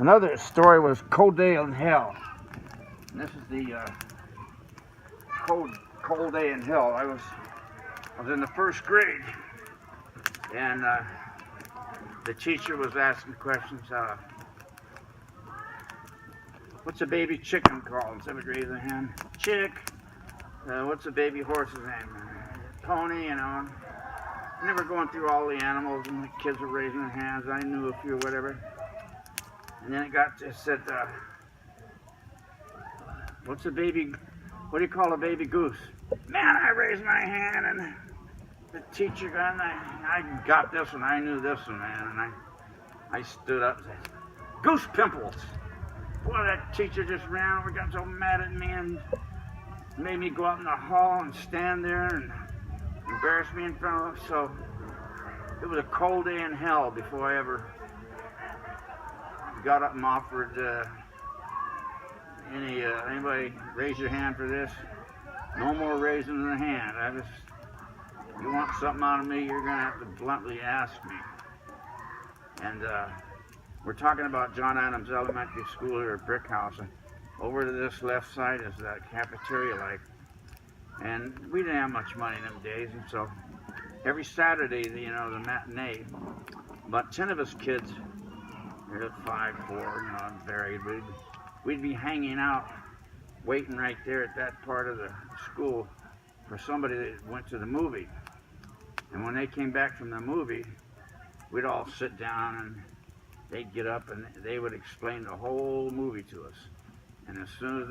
Another story was Cold Day in Hell. And this is the cold day in hell. I was in the first grade, and the teacher was asking questions. What's a baby chicken called? Somebody raise their hand. Chick. What's a baby horse's name? Pony, you know. Never going through all the animals, and the kids were raising their hands. I knew a few, whatever. And then it said, what do you call a baby goose? Man, I raised my hand, and the teacher got, and I got this one, I knew this one, man, and I stood up and said, Goose Pimples. Boy, that teacher just ran over, got so mad at me, and made me go out in the hall and stand there and embarrass me in front of them. So it was a cold day in hell before I ever got up and offered anybody raise your hand for this. No more raising the hand. You want something out of me, you're gonna have to bluntly ask me. And we're talking about John Adams Elementary School here at Brick House, and over to this left side is that cafeteria like. And we didn't have much money in them days, and so every Saturday, the matinee, about 10 of us kids, we're at 5, 4, varied, we'd be hanging out, waiting right there at that part of the school for somebody that went to the movie. And when they came back from the movie, we'd all sit down and they'd get up and they would explain the whole movie to us. And as soon as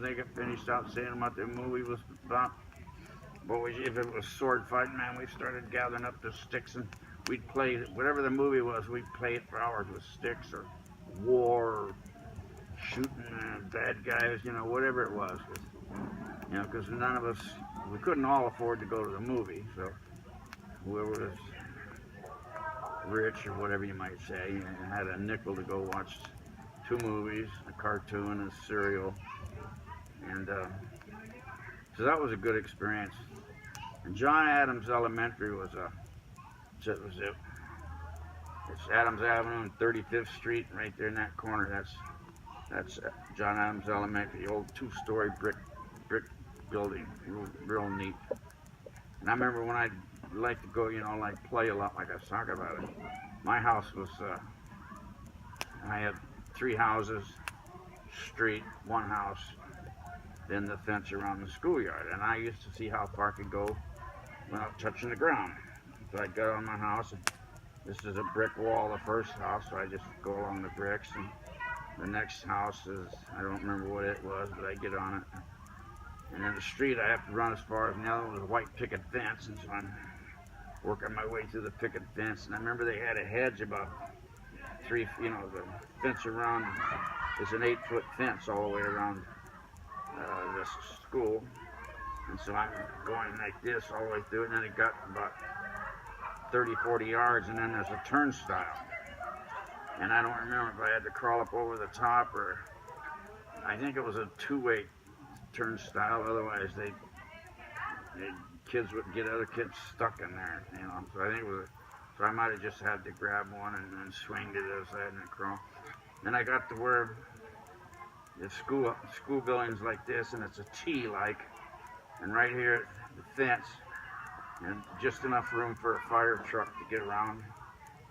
they got finished out saying what their movie was about, if it was sword fighting, man, we started gathering up the sticks and we'd play whatever the movie was. We'd play it for hours with sticks or war or shooting bad guys, whatever it was. Because none of us, we couldn't all afford to go to the movie. So whoever was rich or whatever you might say, had a nickel to go watch 2 movies, a cartoon, a cereal, and so that was a good experience. And John Adams Elementary it's Adams Avenue and 35th Street, right there in that corner. That's John Adams Elementary, the old 2-story brick building, real neat. And I remember when I'd like to go, play a lot, like I was talking about it. My house was, I had 3 houses, street, 1 house, then the fence around the schoolyard. And I used to see how far I could go without touching the ground. So I'd go on my house, and this is a brick wall, the first house, so I just go along the bricks. And the next house is, I don't remember what it was, but I get on it. And then the street, I have to run as far as the other one was a white picket fence, and so I'm working my way through the picket fence. And I remember they had a hedge about 3, the fence around is an 8-foot fence all the way around this school. And so I'm going like this all the way through it, and then it got about 30, 40 yards, and then there's a turnstile. And I don't remember if I had to crawl up over the top or I think it was a 2-way turnstile, otherwise kids would get other kids stuck in there, So I think so I might have just had to grab one and then swing to the other side and crawl. Then I got to where the school building's like this, and it's a T-like, and right here the fence, and just enough room for a fire truck to get around,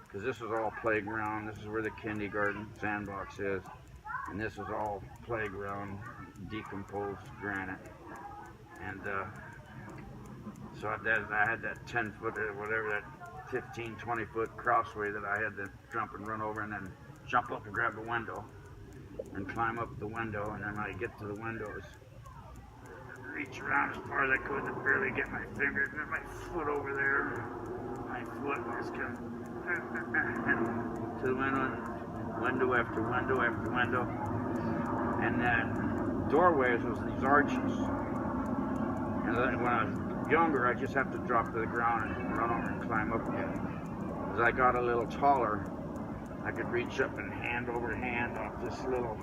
because this is all playground. This is where the kindergarten sandbox is, and this is all playground, decomposed granite. And so I had that 10-foot or whatever, that 15, 20-foot crossway that I had to jump and run over, and then jump up and grab the window and climb up the window. And then when I get to the windows, reach around as far as I could and barely get my fingers and my foot over there. My foot was kind of to the window after window after window. And then doorways was these arches. And then when I was younger, I just have to drop to the ground and run over and climb up again. As I got a little taller, I could reach up and hand over hand off this little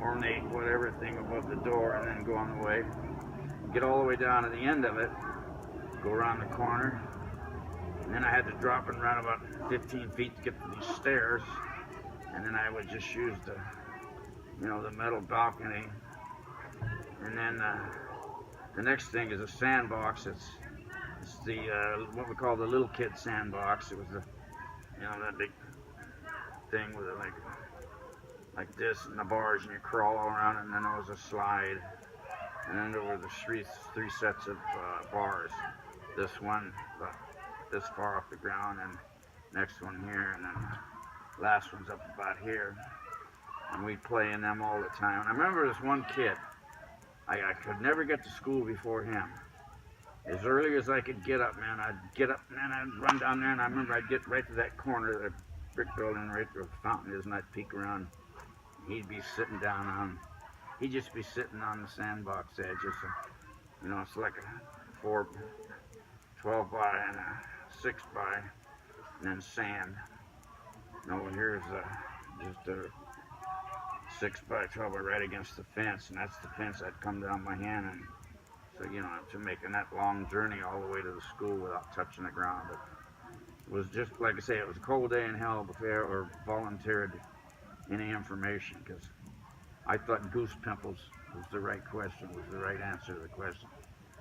ornate whatever thing above the door, and then go on the way. Get all the way down to the end of it, go around the corner, and then I had to drop and run about 15 feet to get to these stairs. And then I would just use the, you know, the metal balcony. And then the next thing is a sandbox. It's the what we call the little kid sandbox. It was the, you know, that big thing with it like this and the bars, and you crawl all around it, and then there was a slide. And then there were the three sets of bars. This one about this far off the ground, and next one here, and then the last one's up about here. And we'd play in them all the time. And I remember this one kid, I could never get to school before him. As early as I could get up, man, I'd get up, and then I'd run down there, and I remember I'd get right to that corner of the brick building, right where the fountain is, and I'd peek around. He'd be sitting down on, he'd just be sitting on the sandbox edge. It's a, you know, it's like a 12 by and a 6 by, and then sand. No, here's just a 6 by 12 right against the fence, and that's the fence. I'd come down my hand, and so, you know, to making that long journey all the way to the school without touching the ground. But it was just, like I say, it was a cold day in hell before or volunteered any information, because I thought goose pimples was the right question, was the right answer to the question.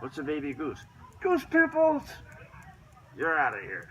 What's a baby goose? Goose pimples! You're out of here.